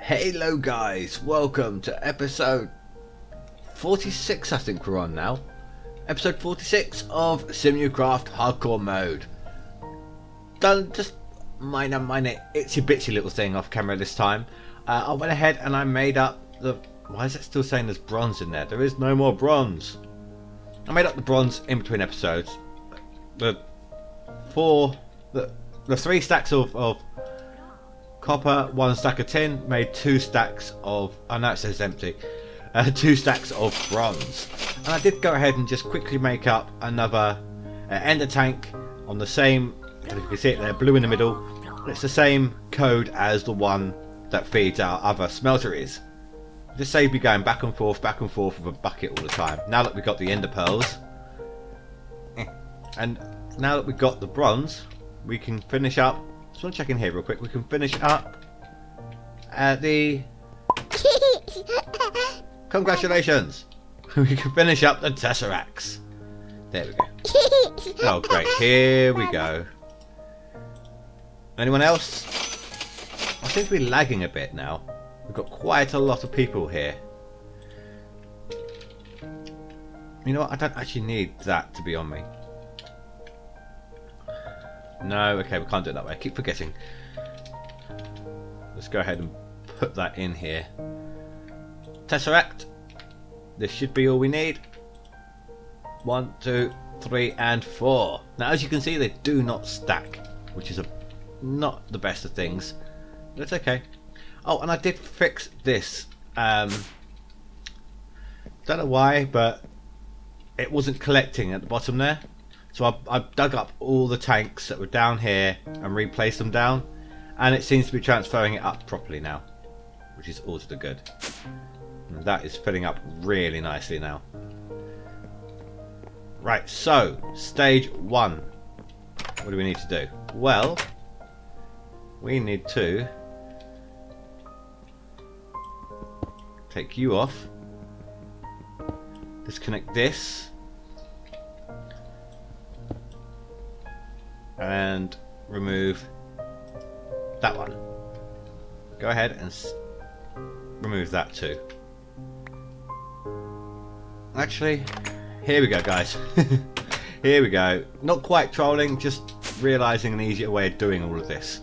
Hello guys, welcome to episode 46, I think we're on now. Episode 46 of sim-u-kraft hardcore mode. Done just minor itsy bitsy little thing off camera this time. I went ahead and I made up the... Why is it still saying there's bronze in there? There is no more bronze. I made up the bronze in between episodes. The 3 stacks of copper, 1 stack of tin, made 2 stacks of... Oh no, it says empty. 2 stacks of bronze. And I did go ahead and just quickly make up another ender tank on the same... I don't know if you can see it there, blue in the middle. It's the same code as the one that feeds our other smelteries. Just save me going back and forth with a bucket all the time. Now that we've got the ender pearls, and now that we've got the bronze, we can finish up. Just want to check in here real quick. We can finish up at the... Congratulations! We can finish up the tesseracts. There we go. Oh great, here we go. Anyone else? I seem to be lagging a bit now. We've got quite a lot of people here. You know what? I don't actually need that to be on me. No, okay, we can't do it that way. I keep forgetting. Let's go ahead and put that in here. Tesseract. This should be all we need. 1, 2, 3, and 4. Now, as you can see, they do not stack, which is not the best of things. But it's okay. Oh, and I did fix this. Don't know why, but it wasn't collecting at the bottom there. So I dug up all the tanks that were down here and replaced them down, and it seems to be transferring it up properly now, which is also good. And that is filling up really nicely now. Right, so stage 1. What do we need to do? Well, we need to take you off, disconnect this, and remove that one. Go ahead and remove that too. Actually, here we go guys. Here we go. Not quite trolling, just realising an easier way of doing all of this.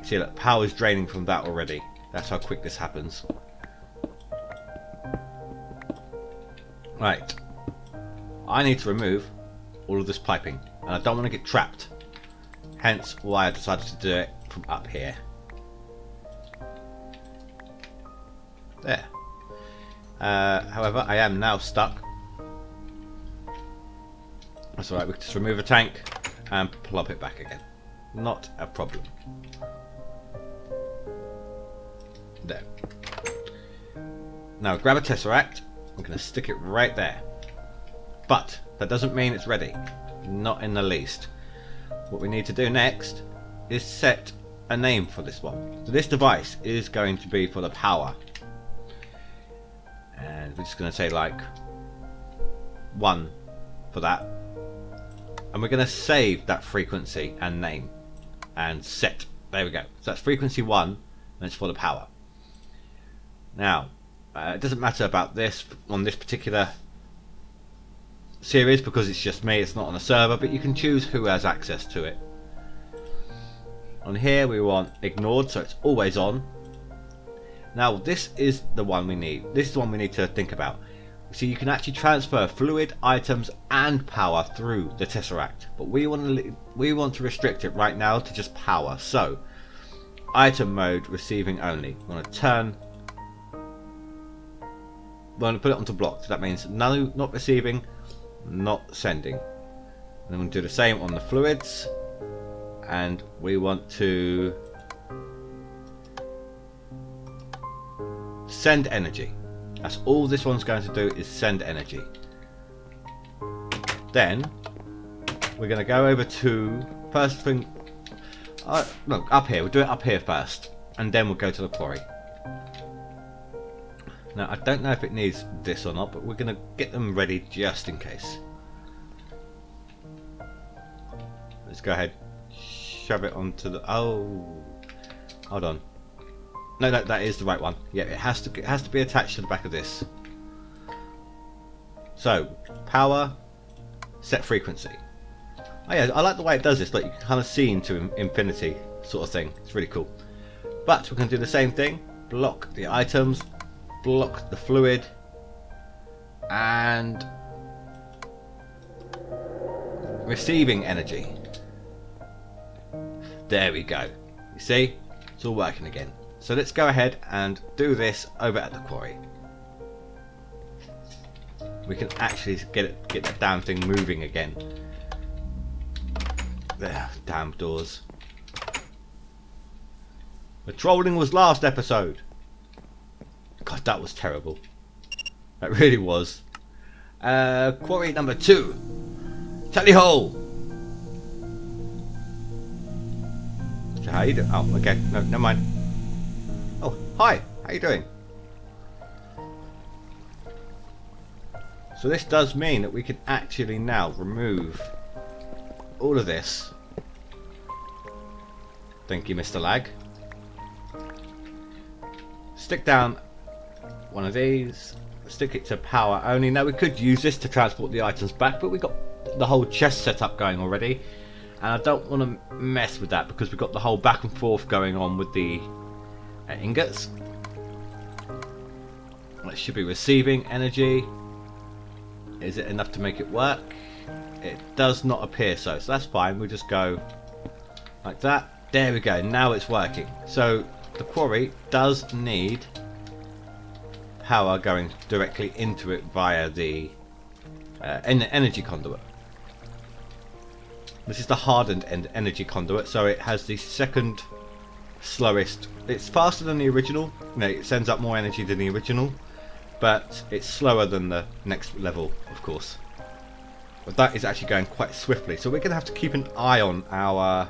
See, look, power's draining from that already. That's how quick this happens. Right. I need to remove all of this piping, and I don't want to get trapped. Hence why I decided to do it from up here. There. However, I am now stuck. That's alright, we can just remove a tank and plop it back again. Not a problem. There. Now grab a tesseract. I'm going to stick it right there. But that doesn't mean it's ready. Not in the least. What we need to do next is set a name for this one. So this device is going to be for the power. And we're just going to say like 1 for that. And we're going to save that frequency and name. And set. There we go. So that's frequency 1 and it's for the power. Now, it doesn't matter about this on this particular series because it's just me, it's not on a server, but you can choose who has access to it. On here we want ignored, so it's always on. Now this is the one we need. This is the one we need to think about. So you can actually transfer fluid, items and power through the tesseract, but we want to restrict it right now to just power. So item mode, receiving only. We want to turn... We're going to put it onto block, so that means no, not receiving, not sending. And then we'll do the same on the fluids, and we want to send energy. That's all this one's going to do, is send energy. Then we're going to go over to first thing. Look, up here. We'll do it up here first, and then we'll go to the quarry. Now, I don't know if it needs this or not, but we're going to get them ready just in case. Let's go ahead, shove it onto the... Oh, hold on. No, no, that is the right one. Yeah, it has to be attached to the back of this. So, power, set frequency. Oh yeah, I like the way it does this. Like you can kind of see into infinity sort of thing. It's really cool. But we're going to do the same thing. Block the items, block the fluid, and receiving energy. There we go. You see? It's all working again. So let's go ahead and do this over at the quarry. We can actually get that damn thing moving again. There, damn doors. The trolling was last episode. God, that was terrible. That really was. Quarry number 2. Tally hole. So how you doing? Oh, okay. No, never mind. Oh, hi. How you doing? So this does mean that we can actually now remove all of this. Thank you, Mr. Lag. Stick down one of these. Stick it to power only. Now we could use this to transport the items back, but we've got the whole chest set up going already. And I don't want to mess with that because we've got the whole back and forth going on with the ingots. It should be receiving energy. Is it enough to make it work? It does not appear so that's fine. We'll just go like that. There we go. Now it's working. So the quarry does need power going directly into it via the energy conduit. This is the hardened energy conduit, so it has the second slowest. It's faster than the original. No, it sends up more energy than the original, but it's slower than the next level, of course. But that is actually going quite swiftly, so we're going to have to keep an eye on our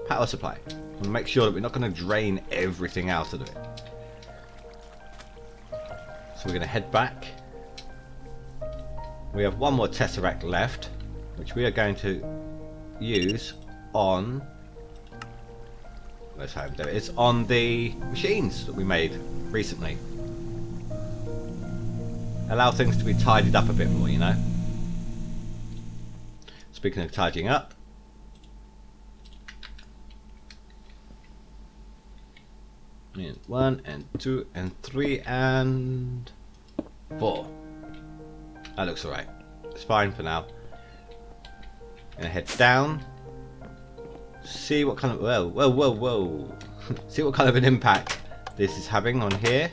power supply and make sure that we're not going to drain everything out of it. So we're going to head back. We have one more tesseract left, which we are going to use on. Let's hope there it is on the machines that we made recently. Allow things to be tidied up a bit more, you know. Speaking of tidying up, and 1 and 2 and 3 and 4. That looks alright. It's fine for now. Gonna head down. See what kind of whoa. See what kind of an impact this is having on here.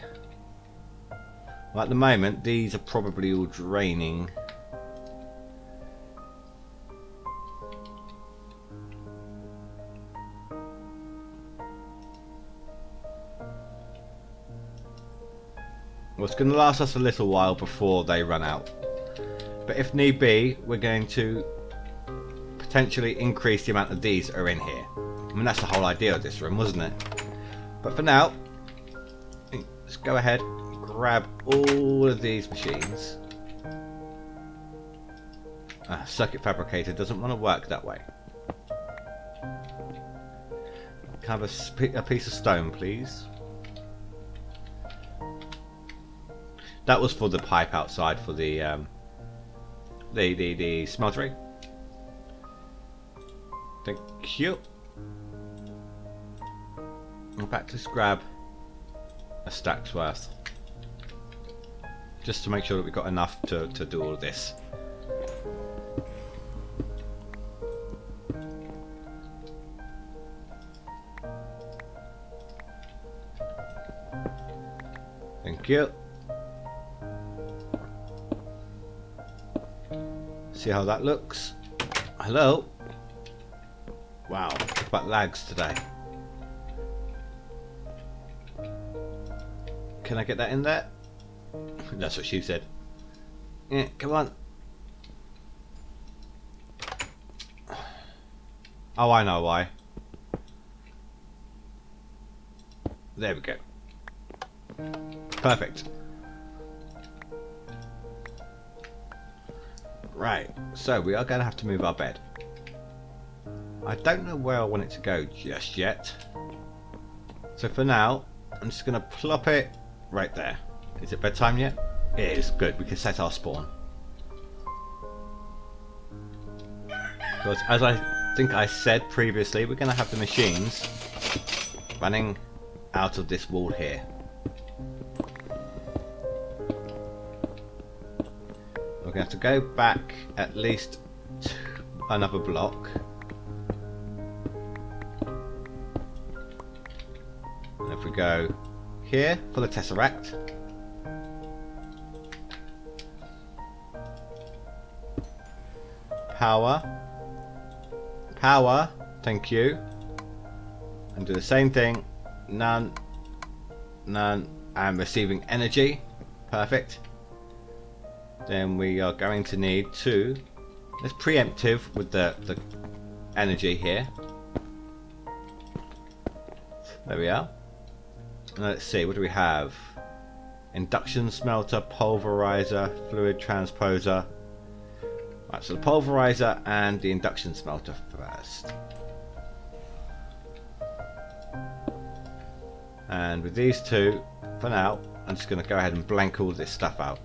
Well, at the moment, these are probably all draining. Well, it's going to last us a little while before they run out. But if need be, we're going to potentially increase the amount of these that are in here. I mean, that's the whole idea of this room, wasn't it? But for now, let's go ahead and grab all of these machines. Circuit fabricator doesn't want to work that way. Can I have a piece of stone, please? That was for the pipe outside for the smeltery. Thank you. In fact, let's grab a stack's worth, just to make sure that we've got enough to do all of this. Thank you. See how that looks. Hello. Wow, talk about lags today. Can I get that in there? That's what she said. Yeah, come on. Oh, I know why. There we go. Perfect. Right, so we are going to have to move our bed. I don't know where I want it to go just yet. So for now, I'm just going to plop it right there. Is it bedtime yet? It is. Good. We can set our spawn. Because as I think I said previously, we're going to have the machines running out of this wall here. We're going to have to go back at least another block. And if we go here for the Tesseract. Power, thank you. And do the same thing. None, and receiving energy. Perfect. Then we are going to need to, let's preemptive with the energy here. There we are. And let's see, what do we have? Induction smelter, pulverizer, fluid transposer. Right, so the pulverizer and the induction smelter first. And with these two, for now, I'm just going to go ahead and blank all this stuff out.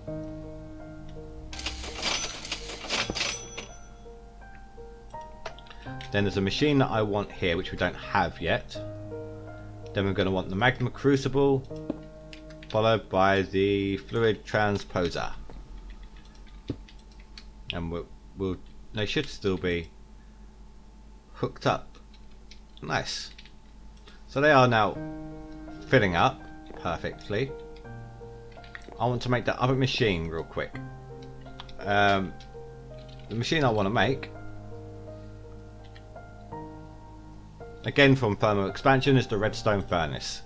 Then there's a machine that I want here, which we don't have yet. Then we're going to want the magma crucible, followed by the fluid transposer. And they should still be hooked up. Nice. So they are now filling up perfectly. I want to make that other machine real quick. The machine I want to make, again from thermal expansion, is the redstone furnace.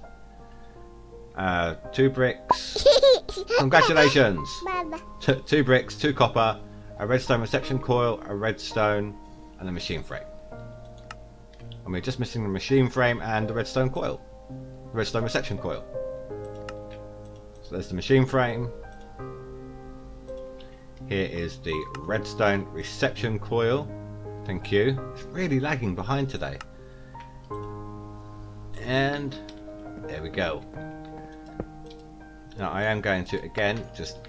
2 bricks. Congratulations! 2 bricks, 2 copper, a redstone reception coil, a redstone, and a machine frame. And we're just missing the machine frame and the redstone coil. Redstone reception coil. So there's the machine frame. Here is the redstone reception coil. Thank you. It's really lagging behind today. And there we go. Now I am going to again just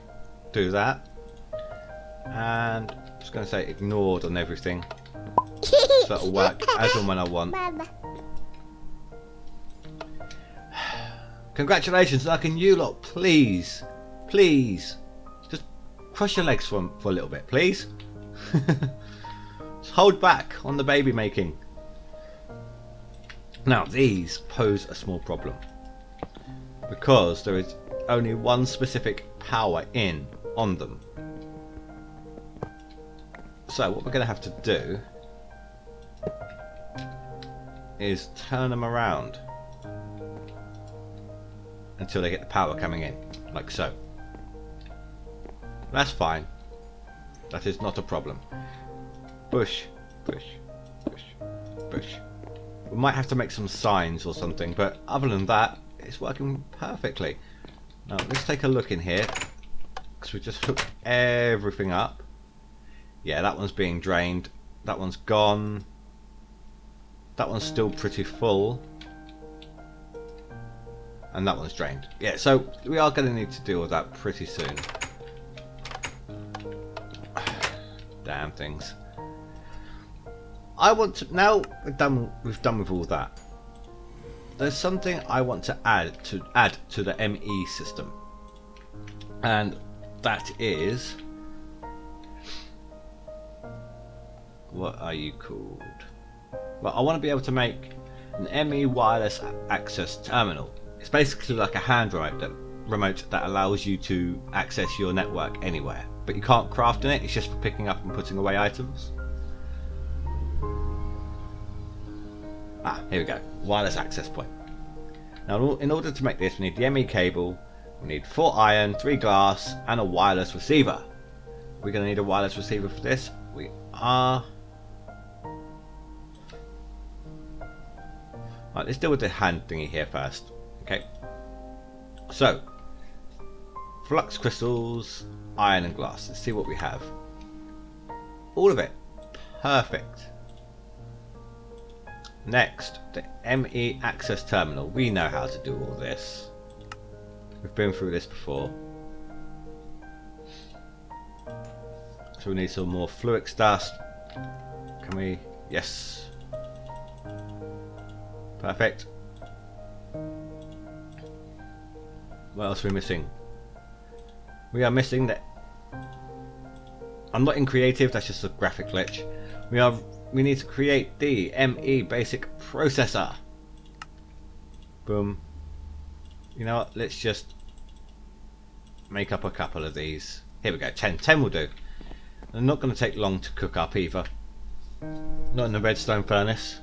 do that. And I'm just going to say ignored on everything. So that'll work as and when I want. Congratulations, now can you lot please just cross your legs for a little bit, please? Just hold back on the baby making. Now these pose a small problem because there is only one specific power in on them. So what we're going to have to do is turn them around until they get the power coming in, like so. That's fine. That is not a problem. Push, push, push, push. We might have to make some signs or something, but other than that, it's working perfectly. Now let's take a look in here, because we just hooked everything up. Yeah, that one's being drained. That one's gone. That one's still pretty full. And that one's drained. Yeah, so we are going to need to deal with that pretty soon. Damn things. I want to, now we've done with all that. There's something I want to add to the ME system. And that is, what are you called? Well, I want to be able to make an ME wireless access terminal. It's basically like a hand remote that allows you to access your network anywhere, but you can't craft in it. It's just for picking up and putting away items. Ah, here we go. Wireless access point. Now, in order to make this, we need the ME cable, we need 4 iron, 3 glass, and a wireless receiver. We're going to need a wireless receiver for this. We are. Right, let's deal with the hand thingy here first. Okay. So, flux crystals, iron and glass. Let's see what we have. All of it. Perfect. Next, the ME access terminal. We know how to do all this. We've been through this before. So we need some more fluix dust. Can we? Yes. Perfect. What else are we missing? We are missing the... I'm not in creative, that's just a graphic glitch. We need to create the ME basic processor. Boom. You know what, let's just make up a couple of these. Here we go, 10 will do. They're not going to take long to cook up either. Not in the redstone furnace.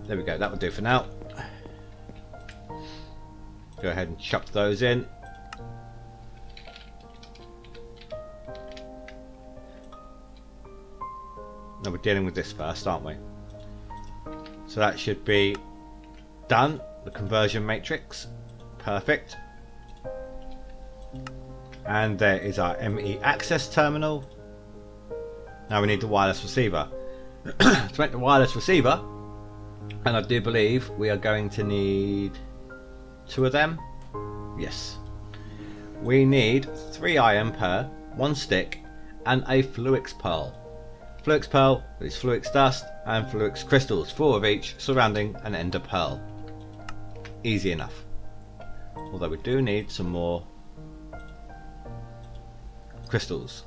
There we go, that will do for now. Go ahead and chuck those in. Now we're dealing with this first, aren't we? So that should be done. The conversion matrix. Perfect. And there is our ME access terminal. Now we need the wireless receiver. To make the wireless receiver, and I do believe we are going to need 2 of them. Yes. We need 3 iron per, 1 stick, and a fluix pearl. Fluix pearl is fluix dust and fluix crystals, 4 of each, surrounding an ender pearl. Easy enough. Although we do need some more crystals.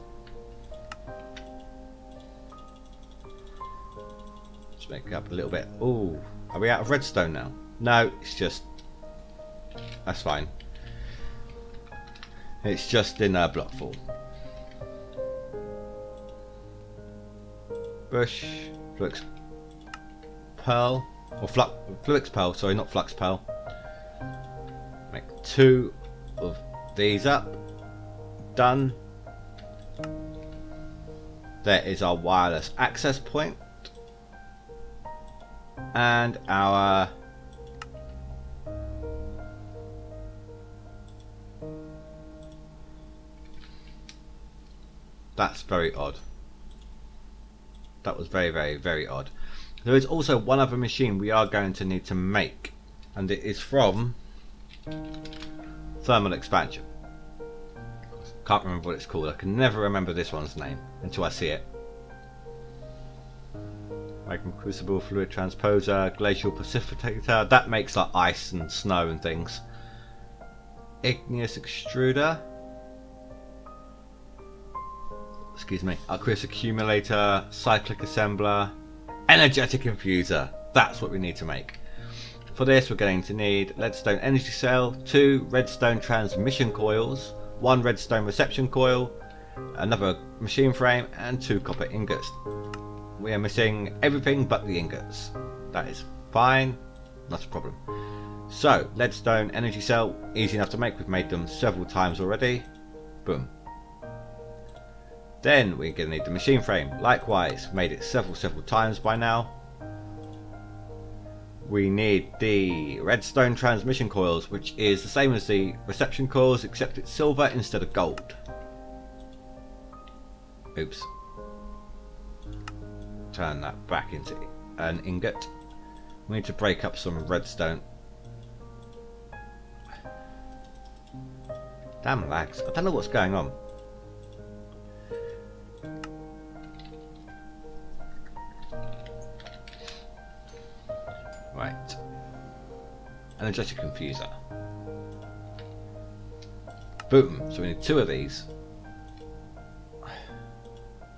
Let's make it up a little bit. Ooh, are we out of redstone now? No, it's just... That's fine. It's just in block form. Bush, flux pearl, or fluix pearl, sorry, not flux pearl. Make 2 of these up. Done. There is our wireless access point. And our that's very odd. That was very, very, very odd. There is also one other machine we are going to need to make, and it is from thermal expansion. Can't remember what it's called. I can never remember this one's name until I see it. Magma crucible, fluid transposer, glacial precipitator. That makes like ice and snow and things. Igneous extruder. Excuse me. Aqueous accumulator, cyclic assembler, energetic infuser. That's what we need to make. For this we're going to need leadstone energy cell, 2 redstone transmission coils, 1 redstone reception coil, another machine frame, and 2 copper ingots. We are missing everything but the ingots. That is fine, not a problem. So, leadstone energy cell, easy enough to make. We've made them several times already. Boom. Then we're going to need the machine frame. Likewise, made it several times by now. We need the redstone transmission coils, which is the same as the reception coils, except it's silver instead of gold. Oops. Turn that back into an ingot. We need to break up some redstone. Damn lags. I don't know what's going on. Right. Energetic infuser. Boom. So we need 2 of these.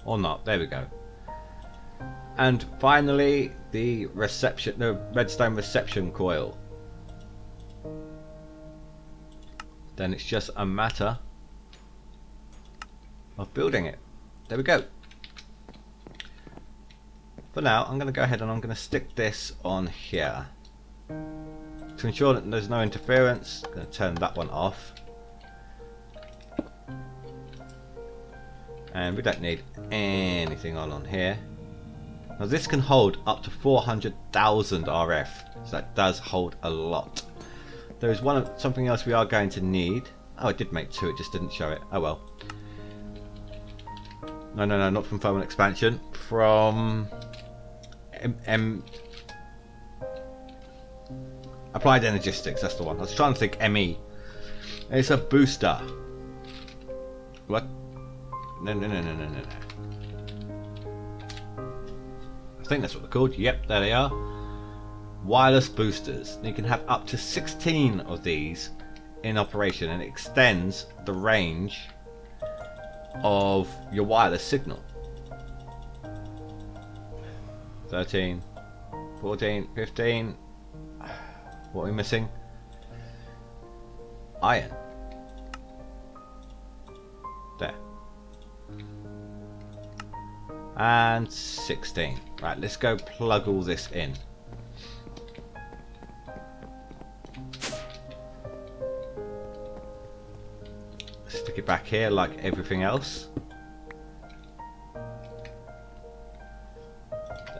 Or not. There we go. And finally, the redstone reception coil. Then it's just a matter of building it. There we go. For now, I'm going to go ahead and I'm going to stick this on here. To ensure that there's no interference, I'm going to turn that one off. And we don't need anything on here. Now this can hold up to 400,000 RF, so that does hold a lot. There is something else we are going to need. Oh, I did make 2, it just didn't show it. Oh well. No, not from thermal expansion. From Applied Energistics, that's the one. I was trying to think ME. It's a booster. What? No. I think that's what they're called. Yep, there they are. Wireless boosters. You can have up to 16 of these in operation, and it extends the range of your wireless signal. 13, 14, 15. What are we missing? Iron. There. And 16. Right, let's go plug all this in. Stick it back here like everything else.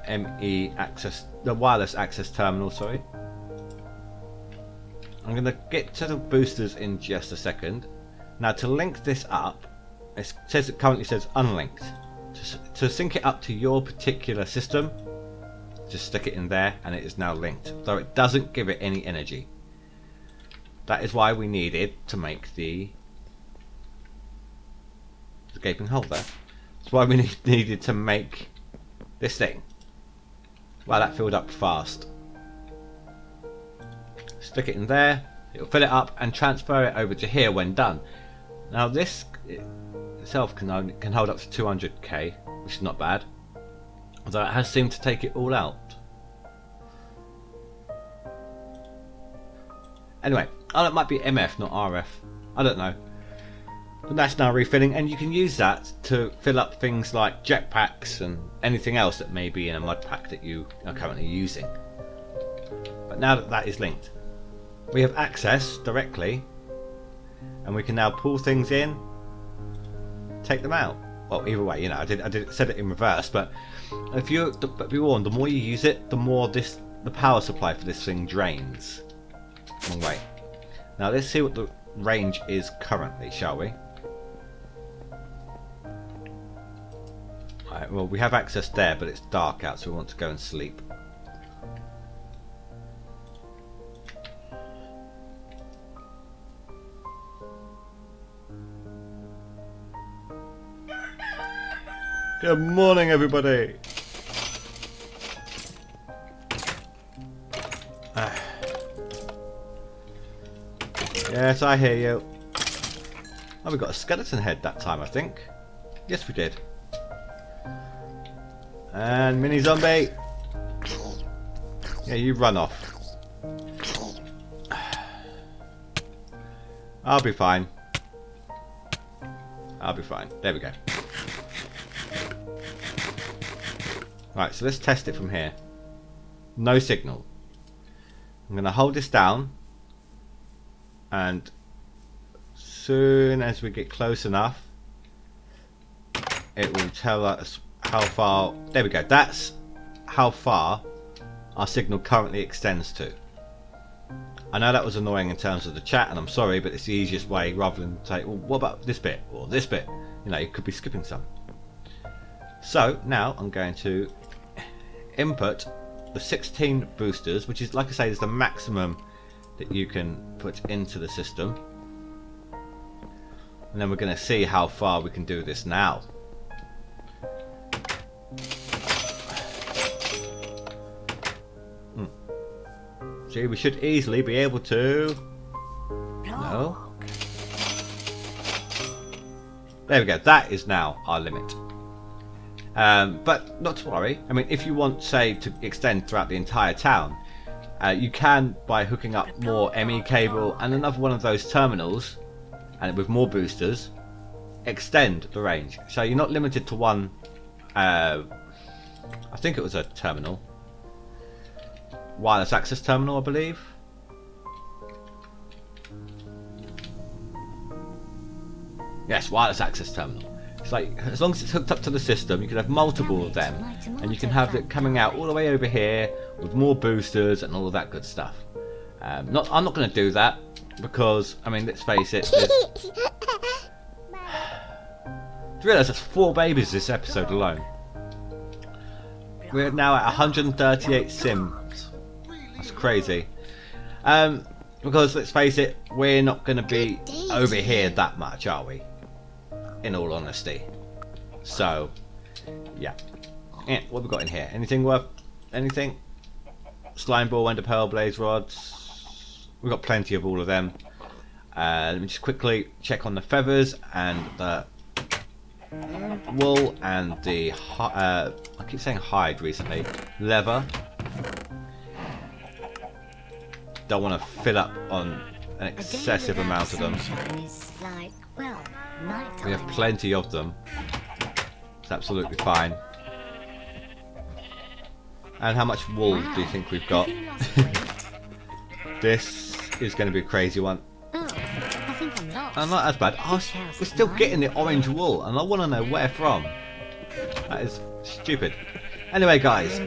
The ME access, the wireless access terminal, sorry. I'm going to get to the boosters in just a second. Now to link this up, it currently says unlinked. To sync it up to your particular system, just stick it in there and it is now linked. Though it doesn't give it any energy. That is why we needed to make the gaping hole there. That's why we needed to make this thing. Wow, that filled up fast. Stick it in there, it'll fill it up and transfer it over to here when done. Now this itself can hold up to 200k, which is not bad, although it has seemed to take it all out. Anyway, oh, it might be MF not RF, I don't know. But that's now refilling, and you can use that to fill up things like jetpacks and anything else that may be in a mod pack that you are currently using. But now that that is linked, we have access directly, and we can now pull things in, take them out. Well, either way, you know, I said it in reverse, but be warned, the more you use it, the more the power supply for this thing drains. Wrong way. Now let's see what the range is currently, shall we? Alright, well, we have access there, but it's dark out, so we want to go and sleep. Good morning, everybody. Yes, I hear you. Oh, we got a skeleton head that time, I think. Yes, we did. And mini zombie. Yeah, you run off. I'll be fine. I'll be fine. There we go. Right, so let's test it from here. No signal. I'm going to hold this down, and soon as we get close enough, it will tell us how far. There we go. That's how far our signal currently extends to. I know that was annoying in terms of the chat, and I'm sorry, but it's the easiest way, rather than say, well, what about this bit or this bit? You know, you could be skipping some. So now I'm going to input the 16 boosters, which is, like I say, is the maximum that you can put into the system, and then we're going to see how far we can do this now. See, we should easily be able to. No. There we go. That is now our limit. But not to worry. I mean, if you want, say, to extend throughout the entire town, you can by hooking up more ME cable and another one of those terminals, and with more boosters, extend the range. So you're not limited to one. I think it was a terminal, wireless access terminal, I believe. Yes, wireless access terminal. It's like, as long as it's hooked up to the system, you can have multiple of them, and you can have it coming out all the way over here with more boosters and all of that good stuff. I'm not going to do that because, I mean, let's face it. Do you realise that's 4 babies this episode alone? We're now at 138 sims. That's crazy. Because let's face it, we're not going to be over here that much, are we? In all honesty. So, yeah. What have we got in here? Anything worth anything? Slime ball, ender pearl, blaze rods. We've got plenty of all of them. Let me just quickly check on the feathers and the wool and the I keep saying hide recently. Leather. Don't want to fill up on an excessive amount of them. We have plenty of them. It's absolutely fine. And how much wool do you think we've got? This is going to be a crazy one. And not as bad. Oh, we're still getting the orange wool, and I want to know where from. That is stupid. Anyway, guys,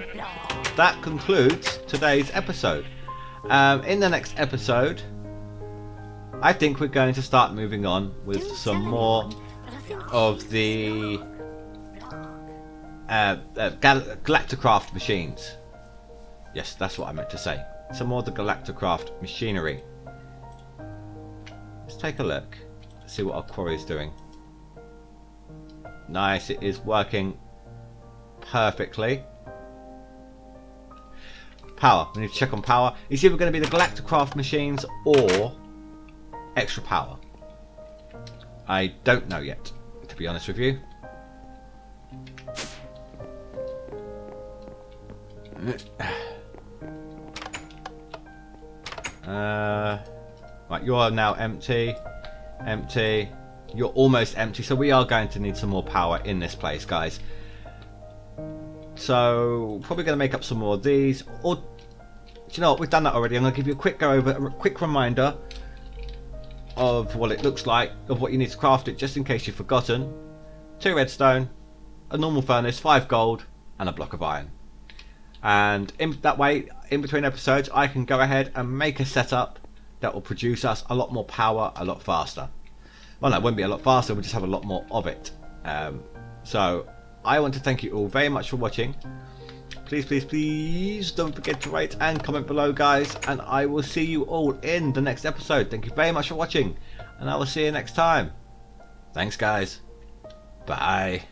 that concludes today's episode. In the next episode, I think we're going to start moving on with some more of the Galacticraft machines. Yes, that's what I meant to say. Some more of the Galacticraft machinery. Let's take a look. See what our quarry is doing. Nice, it is working perfectly. Power. We need to check on power. It's either going to be the Galacticraft machines or extra power. I don't know yet, to be honest with you. Right, you are now empty. Empty. You're almost empty, so we are going to need some more power in this place, guys. So probably going to make up some more of these, or do you know what, we've done that already. I'm going to give you a quick go over, a quick reminder of what it looks like, of what you need to craft it, just in case you've forgotten. 2 redstone, a normal furnace, 5 gold, and a block of iron. And in that way, in between episodes, I can go ahead and make a setup that will produce us a lot more power a lot faster. Well, no, it won't be a lot faster, we'll just have a lot more of it. So I want to thank you all very much for watching. Please, please, please don't forget to rate and comment below, guys, and I will see you all in the next episode. Thank you very much for watching, and I will see you next time. Thanks, guys. Bye.